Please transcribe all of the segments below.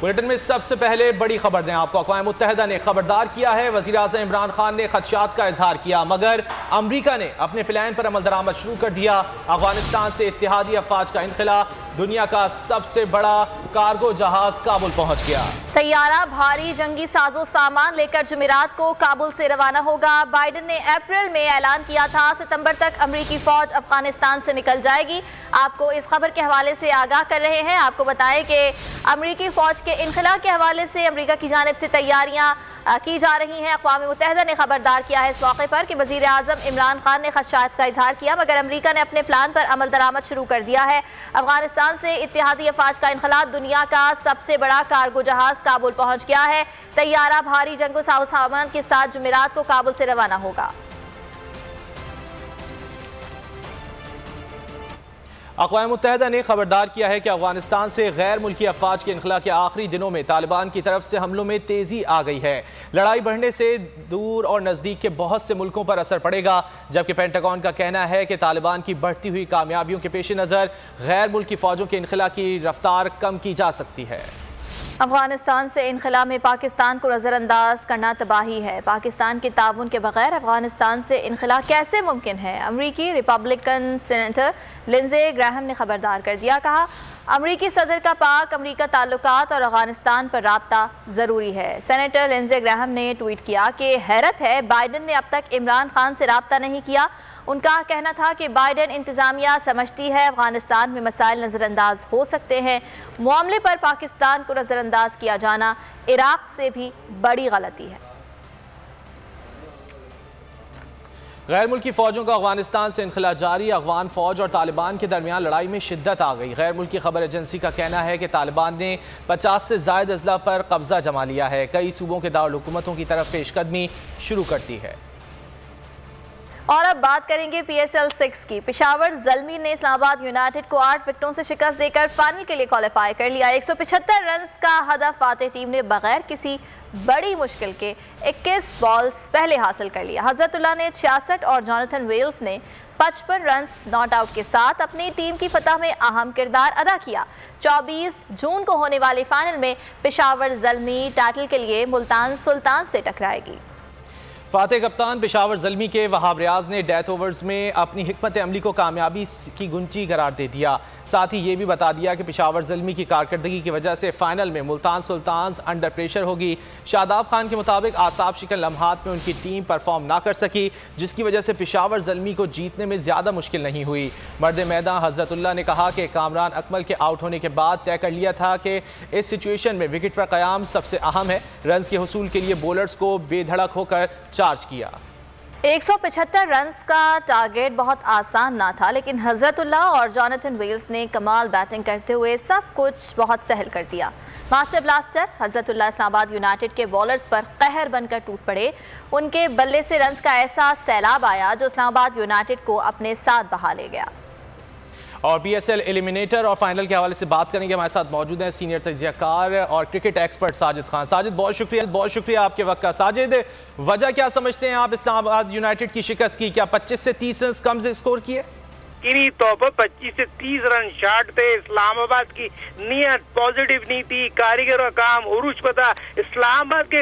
Bulletin में सबसे पहले बड़ी खबर दें आपको। अक़वाम मुत्तहिदा ने खबरदार किया है, वज़ीर आज़म इमरान खान ने खदशात का इजहार किया, मगर अमरीका ने अपने प्लान पर अमल दरामद शुरू कर दिया। अफगानिस्तान से इत्तेहादी अफवाज का इनखला, दुनिया का सबसे बड़ा कार्गो जहाज काबुल पहुंच गया। तैयारा भारी जंगी साजो सामान लेकर जुमेरात को काबुल से रवाना होगा। बाइडन ने अप्रैल में ऐलान किया था सितंबर तक अमरीकी फौज अफगानिस्तान से निकल जाएगी। आपको इस खबर के हवाले से आगाह कर रहे हैं। आपको बताएं कि अमरीकी फौज के इनखला के हवाले से अमरीका की जानिब से तैयारियां की जा रही हैं। अक़वाम मुत्तहिदा ने खबरदार किया है इस मौके पर कि वज़ीर आज़म इमरान खान ने खदशात का इजहार किया, मगर अमरीका ने अपने प्लान पर अमल दरामद शुरू कर दिया है। अफगानिस्तान से इत्तेहादी अफवाज का इनखला, दुनिया का सबसे बड़ा कार्गो जहाज काबुल पहुंच गया है। तैयारा भारी जंगो सामान के साथ जुमेरात को काबुल से रवाना होगा। अक़वाम मुत्तहिदा ने खबरदार किया है कि अफगानिस्तान से गैर मुल्की अफवाज के इनखला के आखिरी दिनों में तालिबान की तरफ से हमलों में तेज़ी आ गई है। लड़ाई बढ़ने से दूर और नज़दीक के बहुत से मुल्कों पर असर पड़ेगा, जबकि पेंटागन का कहना है कि तालिबान की बढ़ती हुई कामयाबियों के पेश नज़र गैर मुल्की फ़ौजों के इनखला की रफ्तार कम की जा सकती है। अफगानिस्तान से इनखला में पाकिस्तान को नज़रअंदाज करना तबाही है। पाकिस्तान के ताउन के बगैर अफगानिस्तान से इनखला कैसे मुमकिन है? अमरीकी रिपब्लिकन सेनेटर लिंडसे ग्राहम ने खबरदार कर दिया। कहा, अमरीकी सदर का पाक अमरीका ताल्लुकात और अफगानिस्तान पर राब्ता ज़रूरी है। सेनेटर लिंडसे ग्राहम ने ट्वीट किया कि हैरत है, बाइडन ने अब तक इमरान खान से राब्ता नहीं किया। उनका कहना था कि बाइडन इंतज़ामिया समझती है अफगानिस्तान में मसाइल नज़रअंदाज हो सकते हैं। मामले पर पाकिस्तान को नज़रअंदाज किया जाना इराक़ से भी बड़ी गलती है। गैर मुल्की फ़ौजों का अफगानिस्तान से इनखला जारी। अफगान फ़ौज और तालिबान के दरमियान लड़ाई में शिद्दत आ गई। गैर मुल्की खबर एजेंसी का कहना है कि तालिबान ने 50 से ज़ायद अजला पर कब्जा जमा लिया है। कई सूबों के दारुल हुकूमतों की तरफ पेशकदमी शुरू करती है। और अब बात करेंगे PSL 6 की। पेशावर ज़ल्मी ने इस्लामाबाद यूनाइटेड को 8 विकेटों से शिकस्त देकर फाइनल के लिए क्वालिफाई कर लिया। 175 रन का हदफ फातेह टीम ने बगैर किसी बड़ी मुश्किल के 21 बॉल्स पहले हासिल कर लिया। हजरतुल्लाह ने 66 और जॉनथन वेल्स ने 55 रन नॉट आउट के साथ अपनी टीम की फतह में अहम किरदार अदा किया। 24 जून को होने वाले फाइनल में पेशावर ज़ल्मी टाइटल के लिए मुल्तान सुल्तान से टकराएगी। फातेह कप्तान पेशावर ज़ल्मी के वहाब रियाज ने डेथ ओवर्स में अपनी हिकमत अमली को कामयाबी की गुंजी करार दे दिया। साथ ही ये भी बता दिया कि पेशावर ज़ल्मी की कारकर्दगी की वजह से फाइनल में मुल्तान सुल्तान अंडर प्रेशर होगी। शादाब खान के मुताबिक आसाब शिकन लम्हात में उनकी टीम परफॉर्म ना कर सकी, जिसकी वजह से पेशावर ज़ल्मी को जीतने में ज़्यादा मुश्किल नहीं हुई। मर्द मैदान हजरतुल्लाह ने कहा कि कामरान अकमल के आउट होने के बाद तय कर लिया था कि इस सिचुएशन में विकेट पर क़याम सबसे अहम है। रन के हसूल के लिए बॉलर्स को बेधड़क होकर चार्ज किया। 175 रन्स का टारगेट बहुत आसान ना था, लेकिन हजरतुल्लाह और जॉनथन वेल्स ने कमाल बैटिंग करते हुए सब कुछ बहुत सहल कर दिया। Master blaster Hazratullah Islamabad United के बॉलर्स पर कहर बनकर टूट पड़े। उनके बल्ले से रन्स का ऐसा सैलाब आया जो इस्लामाबाद यूनाइटेड को अपने साथ बहा ले गया। और PSL एलिमिनेटर और फाइनल के हवाले से बात करेंगे। हमारे साथ मौजूद हैं सीनियर तज्ज़ियाकार और क्रिकेट एक्सपर्ट साजिद खान। साजिद, बहुत शुक्रिया आपके वक्त का। साजिद, वजह क्या समझते हैं आप इस्लामाबाद यूनाइटेड की शिकस्त की? क्या 25 से 30 रन कम से स्कोर किए? यकीनी तौर पर 25 से 30 रन शार्ट थे। इस्लामाबाद की नीयत पॉजिटिव नहीं थी, कारीगरों का काम उरूज पर था। इस्लामाबाद के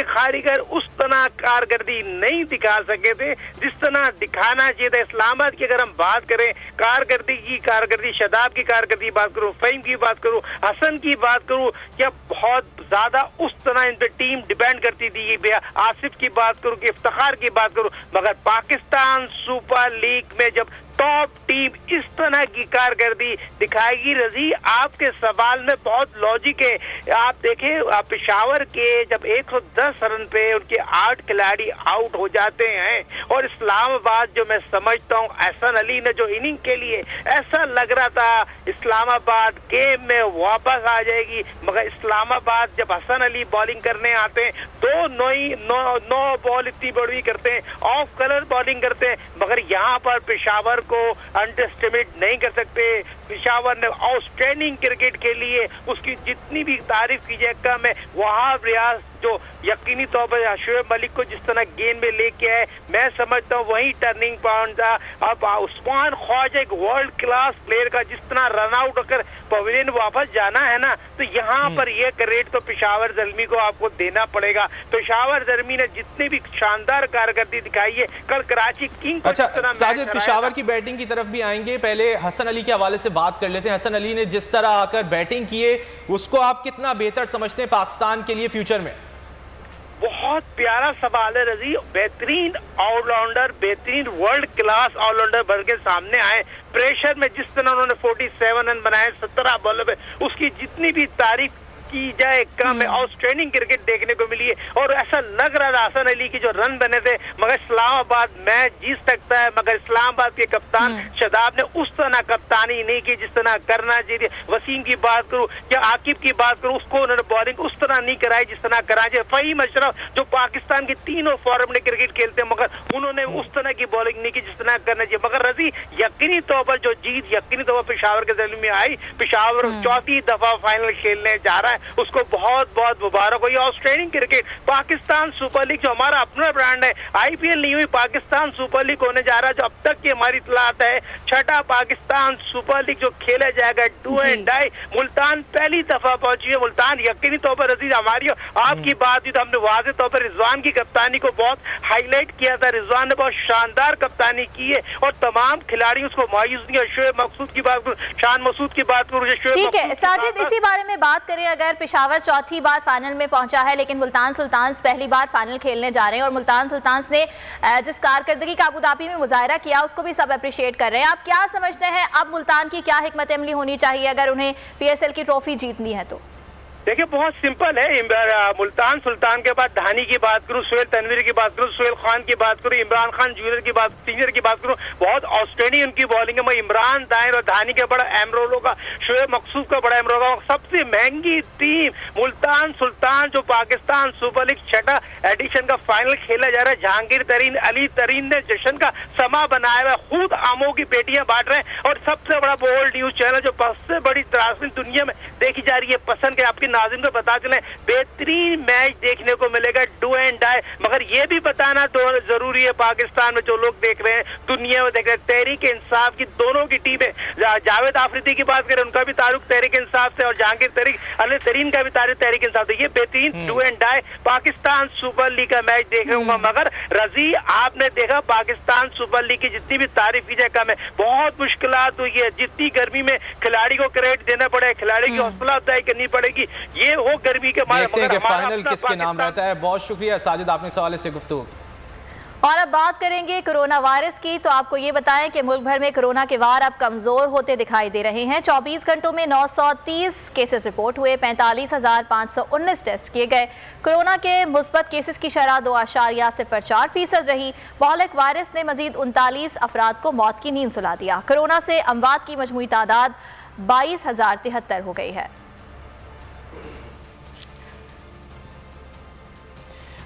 कारीगर उस तरह कारकर्दगी नहीं दिखा सके थे जिस तरह दिखाना चाहिए था। इस्लामाबाद की अगर हम बात करें कारकर्दगी शदाब की कारकर्दगी बात करूं, फ़हीम की बात करूं, हसन की बात करूं, क्या बहुत ज्यादा उस तरह इन पर टीम डिपेंड करती थी। आसिफ की बात करूं कि इफ्तिखार की बात करूं, मगर पाकिस्तान सुपर लीग में जब टॉप टीम इस तरह की कारकर्दगी दिखाएगी, रजी आपके सवाल में बहुत लॉजिक है। आप देखें पेशावर के जब 110 रन पे उनके 8 खिलाड़ी आउट हो जाते हैं और इस्लामाबाद जो मैं समझता हूँ एहसन अली ने जो इनिंग के लिए ऐसा लग रहा था इस्लामाबाद गेम में वापस आ जाएगी, मगर इस्लामाबाद जब हसन अली बॉलिंग करने आते हैं तो नौ बॉल इतनी बड़ी करते हैं, ऑफ कलर बॉलिंग करते हैं, मगर यहाँ पर पेशावर को अंडरएस्टिमेट नहीं कर सकते। पेशावर ने आउटस्टैंडिंग क्रिकेट के लिए उसकी जितनी भी तारीफ की जाए कम है। वहाब रियाज जो यकीनी तौर पर शोएब मलिक को जिस तरह गेंद में लेके आए, मैं समझता हूँ वही टर्निंग पॉइंट था। अब उस्मान ख्वाजा एक वर्ल्ड क्लास प्लेयर का जिस तरह रन आउट होकर पवेलियन वापस जाना है ना, तो यहाँ पर ये क्रेडिट तो पेशावर ज़ल्मी को आपको देना पड़ेगा। पेशावर ज़ल्मी ने जितनी भी शानदार कारकर्दगी दिखाई है, कल कराची किंग को अच्छा साजिद, पेशावर की बैटिंग की तरफ भी आएंगे, पहले हसन अली के हवाले से बात कर लेते हैं। हसन अली ने जिस तरह आकर बैटिंग किए, उसको आप कितना बेहतर समझते हैं पाकिस्तान के लिए फ्यूचर में? बहुत प्यारा सवाल है रजी। बेहतरीन ऑलराउंडर, बेहतरीन वर्ल्ड क्लास ऑलराउंडर भर के सामने आए। प्रेशर में जिस तरह उन्होंने 47 रन बनाए 17 बॉलों पे, उसकी जितनी भी तारीफ की जाए कम है। आउटस्टैंडिंग क्रिकेट देखने को मिली है और ऐसा लग रहा था हसन अली की जो रन बने थे, मगर इस्लामाबाद मैच जीत सकता है, मगर इस्लामाबाद के कप्तान शदाब ने उस तरह कप्तानी नहीं की जिस तरह करना चाहिए। वसीम की बात करूं या आकिब की बात करूं, उसको उन्होंने बॉलिंग उस तरह नहीं कराई जिस तरह कराई चाहिए। फहीम अशरफ जो पाकिस्तान के तीनों फॉर्म में क्रिकेट खेलते हैं, मगर उन्होंने उस तरह की बॉलिंग नहीं की जिस तरह करना चाहिए। मगर रजी यकीनी तौर पर जो जीत यकीनी तौर पर पेशावर के ज़मीन में आई, पेशावर चौथी दफा फाइनल खेलने जा रहा है, उसको बहुत बहुत मुबारक हो। ये Australian cricket, Pakistan Super league जो हमारा अपना ब्रांड है, आईपीएल नहीं हुई, पाकिस्तान सुपर लीग होने जा रहा है। जो अब तक की हमारी इत्तलात है, छठा पाकिस्तान सुपर लीग जो खेला जाएगा, डू एंड डाई। मुल्तान पहली दफा पहुंची है। मुल्तान यकीनी तौर पर रजीज हमारी आपकी बात हुई तो हमने वाज़ेह तौर पर रिजवान की कप्तानी को बहुत हाईलाइट किया था। रिजवान ने बहुत शानदार कप्तानी की है और तमाम खिलाड़ी उसको मायूस नहीं। और शोएब मकसूद की बात करूं, शान मसूद की बात करूं, ठीक है साजिद, इसी बारे में बात करें। अगर पेशावर चौथी बार फाइनल में पहुंचा है, लेकिन मुल्तान सुल्तान्स पहली बार फाइनल खेलने जा रहे हैं और मुल्तान सुल्तान्स ने जिस कारकर्दगी का अबू धाबी में मुजाहरा किया, उसको भी सब अप्रिशिएट कर रहे हैं। आप क्या समझते हैं अब मुल्तान की क्या हिकमत अमली होनी चाहिए अगर उन्हें पीएसएल की ट्रॉफी जीतनी है तो? देखिए बहुत सिंपल है। मुल्तान सुल्तान के बाद धानी की बात करूं, सुहेल तनवीर की बात करूं, सुहेल खान की बात करूं, इमरान खान जूनियर की बात करूं, बहुत आउटस्टैंडिंग उनकी बॉलिंग है। मैं इमरान दायर और धानी के बड़ा अहम रोल होगा, शोएब मकसूद का बड़ा अहम रोल होगा। सबसे महंगी टीम मुल्तान सुल्तान जो पाकिस्तान सुपर लीग छठा एडिशन का फाइनल खेला जा रहा है। जहांगीर तरीन, अली तरीन ने जश्न का समा बनाया हुआ, खुद आमों की पेटियां बांट रहे हैं। और सबसे बड़ा बोल्ड न्यूज चैनल जो सबसे बड़ी ट्रांसमिशन दुनिया में देखी जा रही है, पसंद के आपकी नाज़रीन को बता चले, बेहतरीन मैच देखने को मिलेगा, डू एंड डाई। मगर ये भी बताना तो जरूरी है, पाकिस्तान में जो लोग देख रहे हैं, दुनिया में देख रहे हैं, तहरीक इंसाफ की दोनों की टीमें, जावेद आफरीदी की बात करें, उनका भी तारुक तहरीक इंसाफ से और जहांगीर तरीक अली तरीन का भी तारुक तहरीक इंसाफ से। ये बेहतरीन do and die Pakistan Super League का मैच देखने को। मगर रजी आपने देखा पाकिस्तान सुपर लीग की जितनी भी तारीफ की जाए कम है। बहुत मुश्किलात हुई है, जितनी गर्मी में खिलाड़ी को क्रेडिट देना पड़े, खिलाड़ी की हौसला अफजाई करनी पड़ेगी, ये वो गर्मी के मगर फाइनल किसके नाम रहता है। बहुत शुक्रिया साजिद, आपने सवाल से गुफ्तगू। और अब बात करेंगे कोरोना वायरस की, तो आपको ये बताएं कि मुल्क भर में कोरोना के वार अब कमजोर होते दिखाई दे रहे हैं। 24 घंटों में 930 केसेस रिपोर्ट हुए, 45,519 टेस्ट किए गए। कोरोना के मुस्बत केसेस की शरह 2.04% रही। बॉहलक वायरस ने मजीद 39 अफराद को मौत की नींद सुला दिया। कोरोना से अमवात की मजमूई तादाद 22,073 हो गई है।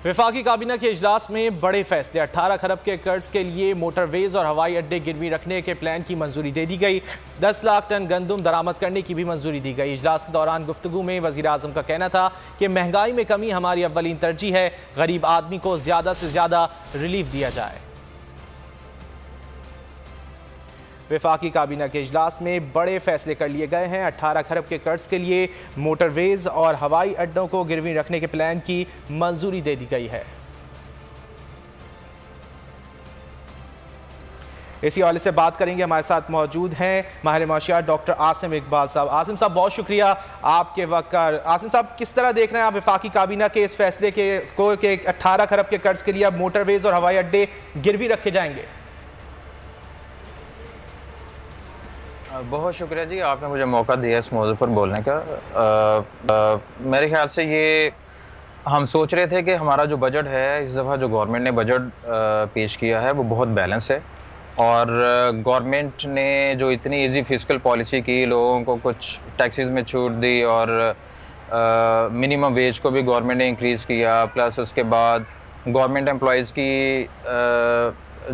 वफाकी काबीना के इजलास में बड़े फैसले, 18 खरब के कर्ज के लिए मोटरवेज और हवाई अड्डे गिरवी रखने के प्लान की मंजूरी दे दी गई। 10 लाख टन गंदम दरामद करने की भी मंजूरी दी गई। इजलास के दौरान गुफ्तगू में वज़ीर आज़म का कहना था कि महंगाई में कमी हमारी अव्वलीन तरजीह है, गरीब आदमी को ज़्यादा से ज़्यादा रिलीफ दिया जाए। वफाकी काबीना के इजलास में बड़े फैसले कर लिए गए हैं। 18 खरब के कर्ज के लिए मोटरवेज और हवाई अड्डों को गिरवी रखने के प्लान की मंजूरी दे दी गई है। इसी हवाले से बात करेंगे, हमारे साथ मौजूद हैं माहिर माशियात डॉक्टर आसिम इकबाल साहब। आसिम साहब बहुत शुक्रिया आपके वक्त का। आसिम साहब किस तरह देख रहे हैं आप वफाकी काबीना के इस फैसले के 18 खरब के कर्ज के लिए अब मोटरवेज और हवाई अड्डे गिरवी रखे जाएंगे? बहुत शुक्रिया जी, आपने मुझे मौका दिया इस मौजू पर बोलने का। मेरे ख्याल से ये हम सोच रहे थे कि हमारा जो बजट है, इस दफ़ा जो गवर्नमेंट ने बजट पेश किया है वो बहुत बैलेंस है। और गवर्नमेंट ने जो इतनी इजी फिस्कल पॉलिसी की, लोगों को कुछ टैक्सेस में छूट दी और मिनिमम वेज को भी गवर्नमेंट ने इंक्रीज़ किया, प्लस उसके बाद गवर्नमेंट एम्प्लॉयज़ की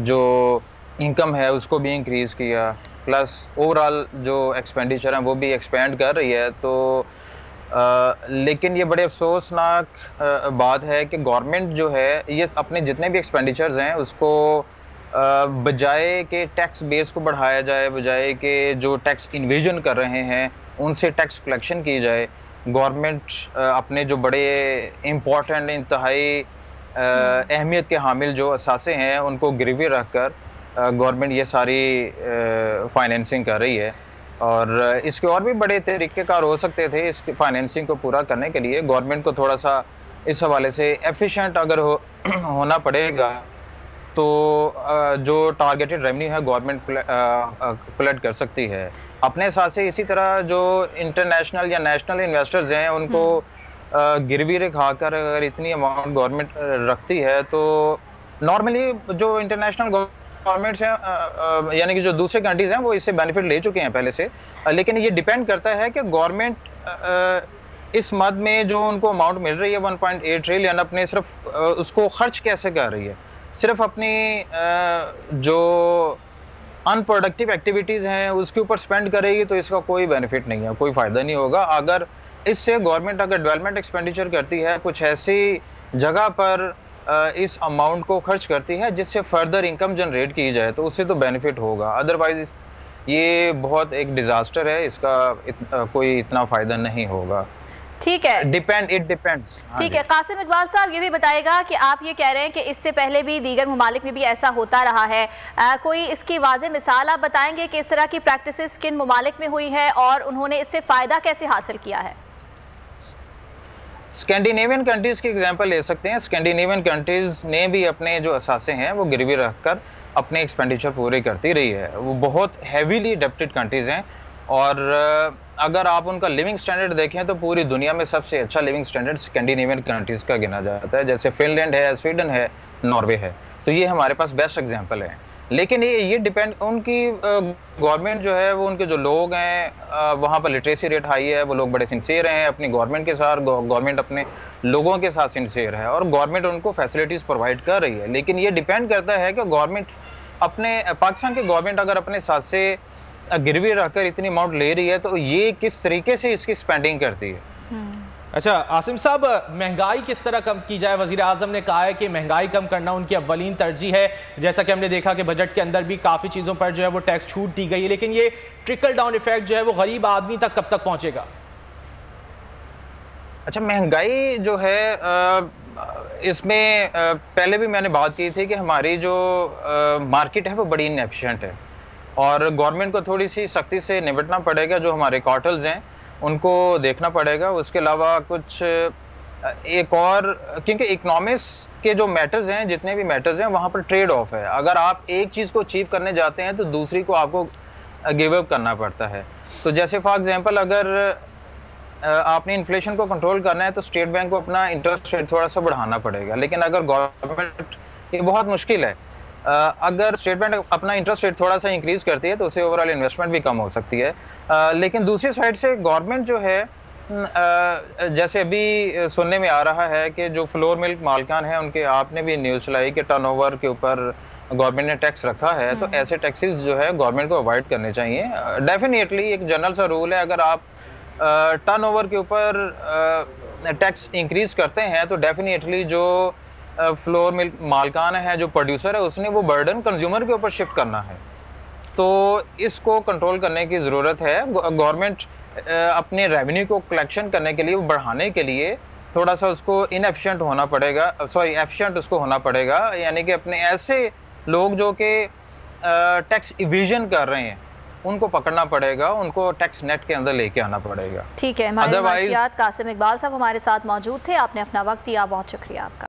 जो इनकम है उसको भी इंक्रीज़ किया, प्लस ओवरऑल जो एक्सपेंडिचर है वो भी एक्सपेंड कर रही है। तो लेकिन ये बड़े अफसोसनाक बात है कि गवर्नमेंट जो है ये अपने जितने भी एक्सपेंडिचर्स हैं उसको बजाय के टैक्स बेस को बढ़ाया जाए, बजाय के जो टैक्स इन्वेजन कर रहे हैं उनसे टैक्स कलेक्शन की जाए, गवर्नमेंट अपने जो बड़े इम्पोर्टेंट इंतहाई अहमियत के हामिल जो असासे हैं उनको गिरवी रख कर गवर्नमेंट ये सारी फाइनेंसिंग कर रही है। और इसके और भी बड़े तरीक़ेकार हो सकते थे इस फाइनेंसिंग को पूरा करने के लिए। गवर्नमेंट को थोड़ा सा इस हवाले से एफिशिएंट अगर होना पड़ेगा तो जो टारगेटेड रेवेन्यू है गवर्नमेंट कलेक्ट कर सकती है। अपने साथ से इसी तरह जो इंटरनेशनल या नेशनल इन्वेस्टर्स हैं उनको गिरवी रखा कर अगर इतनी अमाउंट गवर्नमेंट रखती है तो नॉर्मली जो इंटरनेशनल गवर्नमेंट्स हैं यानी कि जो दूसरे कंट्रीज हैं वो इससे बेनिफिट ले चुके हैं पहले से। लेकिन ये डिपेंड करता है कि गवर्नमेंट इस मद में जो उनको अमाउंट मिल रही है 1.8 ट्रिलियन अपने सिर्फ उसको खर्च कैसे कर रही है। सिर्फ अपनी जो अनप्रोडक्टिव एक्टिविटीज़ हैं उसके ऊपर स्पेंड करेगी तो इसका कोई बेनिफिट नहीं है, कोई फ़ायदा नहीं होगा। अगर इससे गवर्नमेंट अगर डेवलपमेंट एक्सपेंडिचर करती है, कुछ ऐसी जगह पर इस अमाउंट को खर्च करती है जिससे फर्दर इनकम जनरेट की जाए तो उससे तो बेनिफिट होगा। अदरवाइज ये बहुत एक डिज़ास्टर है, इसका कोई इतना फ़ायदा नहीं होगा। ठीक है, इट डिपेंड्स। ठीक है, कासिम इकबाल साहब ये भी बताएगा कि आप ये कह रहे हैं कि इससे पहले भी दीगर ममालिक में भी ऐसा होता रहा है, कोई इसकी वाज़ेह मिसाल आप बताएंगे कि इस तरह की प्रैक्टिसेस किन ममालिक में हुई है और उन्होंने इससे फ़ायदा कैसे हासिल किया है? स्कैंडिनेवियन कंट्रीज़ की एग्जांपल ले सकते हैं। स्कैंडिनेवियन कंट्रीज़ ने भी अपने जो असासे हैं वो गिरवी रखकर अपने एक्सपेंडिचर पूरे करती रही है। वो बहुत हैवीली डेप्टेड कंट्रीज़ हैं और अगर आप उनका लिविंग स्टैंडर्ड देखें तो पूरी दुनिया में सबसे अच्छा लिविंग स्टैंडर्ड स्कैंडिनेवियन कंट्रीज़ का गिना जाता है। जैसे फिनलैंड है, स्वीडन है, नॉर्वे है, तो ये हमारे पास बेस्ट एग्जांपल है। लेकिन ये डिपेंड उनकी गवर्नमेंट जो है वो उनके जो लोग हैं वहाँ पर लिटरेसी रेट हाई है, वो लोग बड़े सिंसियर हैं अपनी गवर्नमेंट के साथ, गवर्नमेंट अपने लोगों के साथ सिंसियर है और गवर्नमेंट उनको फैसिलिटीज़ प्रोवाइड कर रही है। लेकिन ये डिपेंड करता है कि गवर्नमेंट अपने पाकिस्तान की गवर्नमेंट अगर अपने साथ से गिरवी रखकर इतनी अमाउंट ले रही है तो ये किस तरीके से इसकी स्पेंडिंग करती है। अच्छा आसिम साहब, महंगाई किस तरह कम की जाए? वज़ीर आज़म ने कहा है कि महंगाई कम करना उनकी अव्वलीन तरजीह है। जैसा कि हमने देखा कि बजट के अंदर भी काफ़ी चीज़ों पर जो है वो टैक्स छूट दी गई है, लेकिन ये ट्रिकल डाउन इफेक्ट जो है वो गरीब आदमी तक कब तक पहुँचेगा? अच्छा, महंगाई जो है इसमें पहले भी मैंने बात की थी कि हमारी जो मार्केट है वो बड़ी इनएफिशिएंट है और गवर्नमेंट को थोड़ी सी सख्ती से निपटना पड़ेगा। जो हमारे कार्टल्स हैं उनको देखना पड़ेगा। उसके अलावा कुछ एक और, क्योंकि इकोनॉमिक्स के जो मैटर्स हैं, जितने भी मैटर्स हैं, वहाँ पर ट्रेड ऑफ है। अगर आप एक चीज़ को अचीव करने जाते हैं तो दूसरी को आपको गिव अप करना पड़ता है। तो जैसे फॉर एग्जांपल अगर आपने इन्फ्लेशन को कंट्रोल करना है तो स्टेट बैंक को अपना इंटरेस्ट रेट थोड़ा सा बढ़ाना पड़ेगा। लेकिन अगर गवर्नमेंट, ये बहुत मुश्किल है, अगर स्टेट बैंक अपना इंटरेस्ट रेट थोड़ा सा इंक्रीज़ करती है तो उससे ओवरऑल इन्वेस्टमेंट भी कम हो सकती है। लेकिन दूसरी साइड से गवर्नमेंट जो है, जैसे अभी सुनने में आ रहा है कि जो फ्लोर मिल्क मालिकान हैं उनके, आपने भी न्यूज़ चलाई कि टर्नओवर के ऊपर गवर्नमेंट ने टैक्स रखा है, तो ऐसे टैक्सेस जो है गवर्नमेंट को अवॉइड करने चाहिए। डेफिनेटली एक जनरल सा रूल है, अगर आप टर्नओवर के ऊपर टैक्स इंक्रीज़ करते हैं तो डेफिनेटली जो फ्लोर मिल्क मालिकान है, जो प्रोड्यूसर है, उसने वो बर्डन कंज्यूमर के ऊपर शिफ्ट करना है। तो इसको कंट्रोल करने की ज़रूरत है। गवर्नमेंट अपने रेवेन्यू को कलेक्शन करने के लिए, बढ़ाने के लिए थोड़ा सा उसको इनएफिशिएंट होना पड़ेगा, एफिशिएंट उसको होना पड़ेगा। यानी कि अपने ऐसे लोग जो कि टैक्स इवेजन कर रहे हैं उनको पकड़ना पड़ेगा, उनको टैक्स नेट के अंदर लेके आना पड़ेगा। ठीक है, हमारे कासिम इकबाल साहब हमारे साथ मौजूद थे, आपने अपना वक्त दिया, बहुत शुक्रिया आपका।